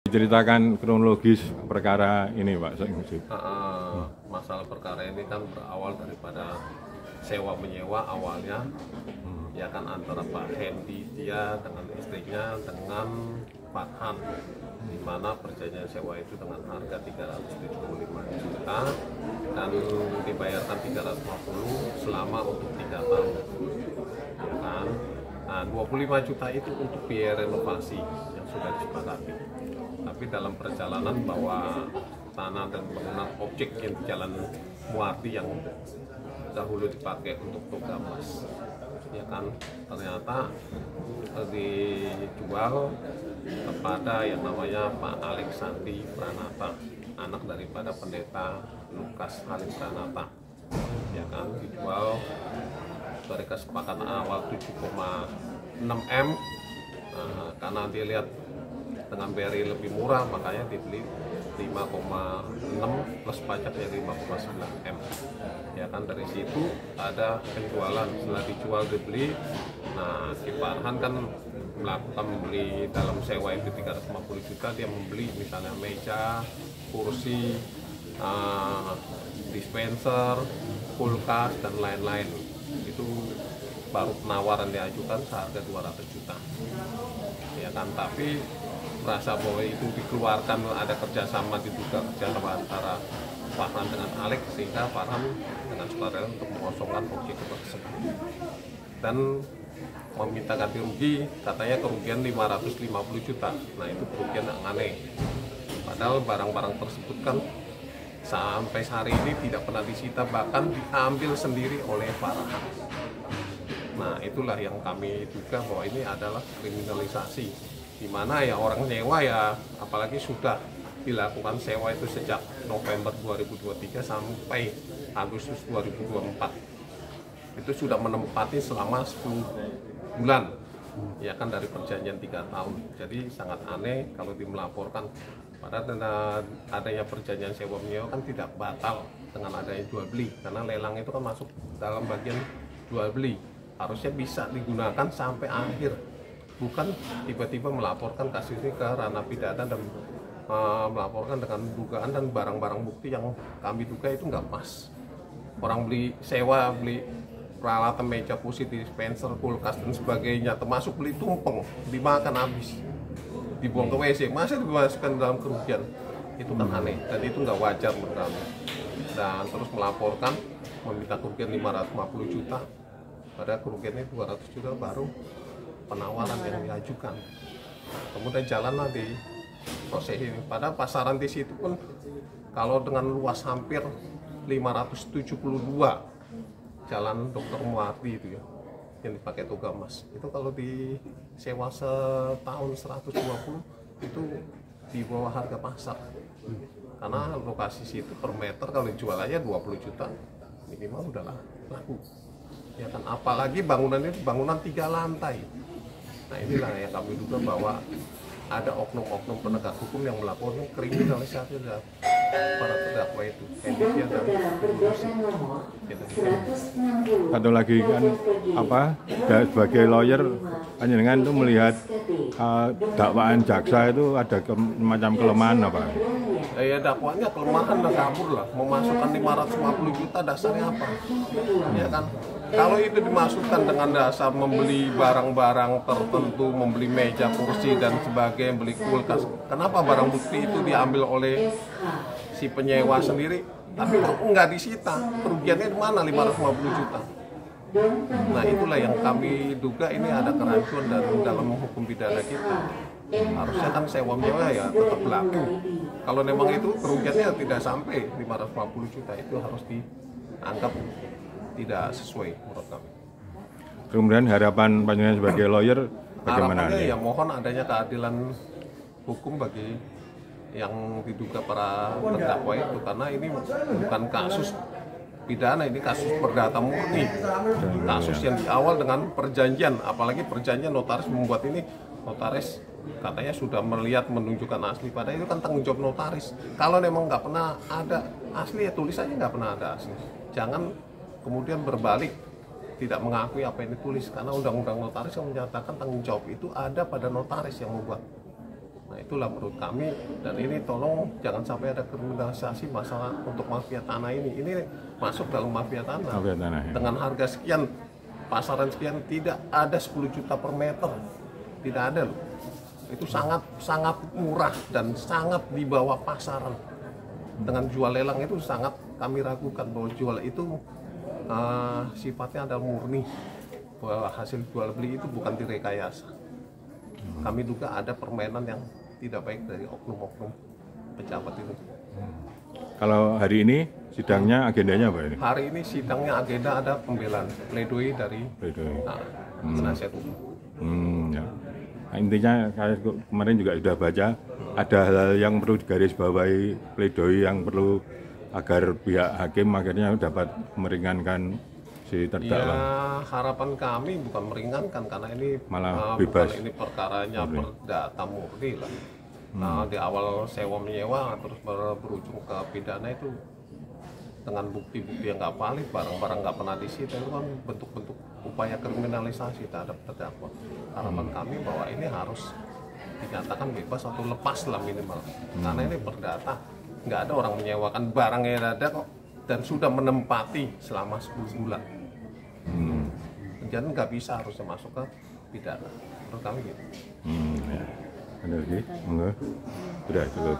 Diceritakan kronologis perkara ini, Pak. Masalah perkara ini kan berawal daripada sewa menyewa awalnya, ya kan, antara Pak Hendy dia dengan istrinya dengan Farhan, di mana perjanjian sewa itu dengan harga 375 juta dan dibayarkan 350 selama untuk 3 tahun, ya kan. Nah, 25 juta itu untuk biaya renovasi yang sudah disepakati. Tapi dalam perjalanan bahwa tanah dan bangunan objek yang di Jalan Muardi yang dahulu dipakai untuk Togamas, ya kan, ternyata dijual kepada yang namanya Pak Alexandi Pranata, anak daripada pendeta Lukas Halim Pranata, ya kan, dijual dari kesepakatan awal 7,6 M. Karena dia lihat dengan BRI lebih murah, makanya dibeli 5,6 plus pajaknya 5,9 M, ya kan. Dari situ ada penjualan, setelah dijual dibeli. Nah, si Farhan kan melakukan membeli dalam sewa itu 350 juta, dia membeli misalnya meja, kursi, dispenser, kulkas dan lain-lain. Itu baru penawaran diajukan seharga 200 juta, ya kan. Tapi merasa bahwa itu dikeluarkan, ada kerjasama, diduga kerjasama antara Farhan dengan Alex, sehingga Farhan dengan sukarela untuk mengosongkan objek tersebut dan meminta ganti rugi, katanya kerugian 550 juta. Nah, itu kerugian yang aneh, padahal barang-barang tersebut kan sampai hari ini tidak pernah disita, bahkan diambil sendiri oleh Farhan. Nah, itulah yang kami duga bahwa ini adalah kriminalisasi, di mana ya orang nyewa, ya apalagi sudah dilakukan sewa itu sejak November 2023 sampai Agustus 2024, itu sudah menempati selama 10 bulan, ya kan, dari perjanjian 3 tahun. Jadi sangat aneh kalau dimelaporkan. Padahal dengan adanya perjanjian sewa menyewa kan tidak batal dengan adanya jual beli, karena lelang itu kan masuk dalam bagian jual beli, harusnya bisa digunakan sampai akhir, bukan tiba-tiba melaporkan kasus ini ke ranah pidana dan melaporkan dengan dugaan dan barang-barang bukti yang kami duga itu nggak pas. Orang beli sewa, beli peralatan meja, kursi, dispenser, kulkas dan sebagainya, termasuk beli tumpeng, dimakan habis, dibuang ke WC, masa dimasukkan dalam kerugian? Itu kan aneh dan itu nggak wajar menurut kami. Dan terus melaporkan meminta kerugian 550 juta, pada kerugiannya 200 juta baru penawaran yang diajukan. Kemudian jalanlah di proses ini. Pada pasaran di situ pun kalau dengan luas hampir 572 Jalan Dr. Muardi itu ya, yang dipakai Togamas, itu kalau disewa setahun 120 itu di bawah harga pasar. Karena lokasi situ per meter kalau dijual aja 20 juta minimal udah laku, ya kan. Apalagi bangunan itu bangunan 3 lantai. Nah, inilah yang kami duga bahwa ada oknum-oknum penegak hukum yang melakukan kriminalisasi terhadap para terdakwa itu, Hendy dan Rusi. Satu lagi kan sebagai lawyer, panjenengan itu melihat dakwaan jaksa itu ada semacam kelemahan apa? Ya, dakwaannya kelemahan lah, kabur lah, memasukkan 550 juta dasarnya apa? Ya kan, kalau itu dimasukkan dengan dasar membeli barang-barang tertentu, membeli meja, kursi dan sebagainya, beli kulkas, kenapa barang bukti itu diambil oleh si penyewa sendiri, tapi kok nggak disita? Kerugiannya di mana 550 juta? Nah, itulah yang kami duga ini ada kerancuan dalam hukum pidana kita. Harusnya kan sewa menyewa ya tetap berlaku. Kalau memang itu kerugiannya tidak sampai 550 juta, itu harus dianggap tidak sesuai menurut kami. Kemudian harapan panjenengan sebagai lawyer bagaimana? Harapannya ya mohon adanya keadilan hukum bagi yang diduga para terdakwa itu, karena ini bukan kasus pidana, ini kasus perdata murni, kasus yang diawal dengan perjanjian, apalagi perjanjian notaris membuat ini. Notaris katanya sudah melihat, menunjukkan asli, padahal itu kan tanggung jawab notaris. Kalau memang nggak pernah ada asli, ya tulis aja nggak pernah ada asli. Jangan kemudian berbalik, tidak mengakui apa yang ditulis, karena undang-undang notaris yang menyatakan tanggung jawab itu ada pada notaris yang membuat. Nah itulah menurut kami, dan ini tolong jangan sampai ada kriminalisasi masalah untuk mafia tanah ini. Ini masuk dalam mafia tanah. Mafia tanah, ya. Dengan harga sekian, pasaran sekian, tidak ada 10 juta per meter. Tidak ada loh. Itu sangat murah dan sangat di bawah pasaran. Dengan jual lelang itu sangat kami ragukan bahwa jual itu sifatnya adalah murni, bahwa hasil jual beli itu bukan direkayasa. Kami duga ada permainan yang tidak baik dari oknum-oknum pejabat itu. Kalau hari ini sidangnya agendanya apa ini? Hari ini sidangnya agenda ada pembelaan pledoi dari Pledoi. penasihat hukum. Ya. Nah, intinya saya kemarin juga sudah baca ada hal yang perlu digarisbawahi pledoi yang perlu agar pihak hakim akhirnya dapat meringankan si Ya terdakwa. harapan kami bukan meringankan karena ini Malah bebas. bukan ini perkaranya perdata murni lah. Nah, di awal sewa menyewa terus berujung ke pidana itu dengan bukti-bukti yang nggak valid, barang-barang nggak pernah disita, itu kan bentuk-bentuk upaya kriminalisasi terhadap terdakwa. Harapan kami bahwa ini harus dinyatakan bebas atau lepas lah minimal, karena ini perdata, nggak ada orang menyewakan barangnya ada kok dan sudah menempati selama 10 bulan. Jadi nggak bisa harusnya masuk ke pidana, menurut kami gitu. Ya. Ada lagi? Enggak? Sudah cukup.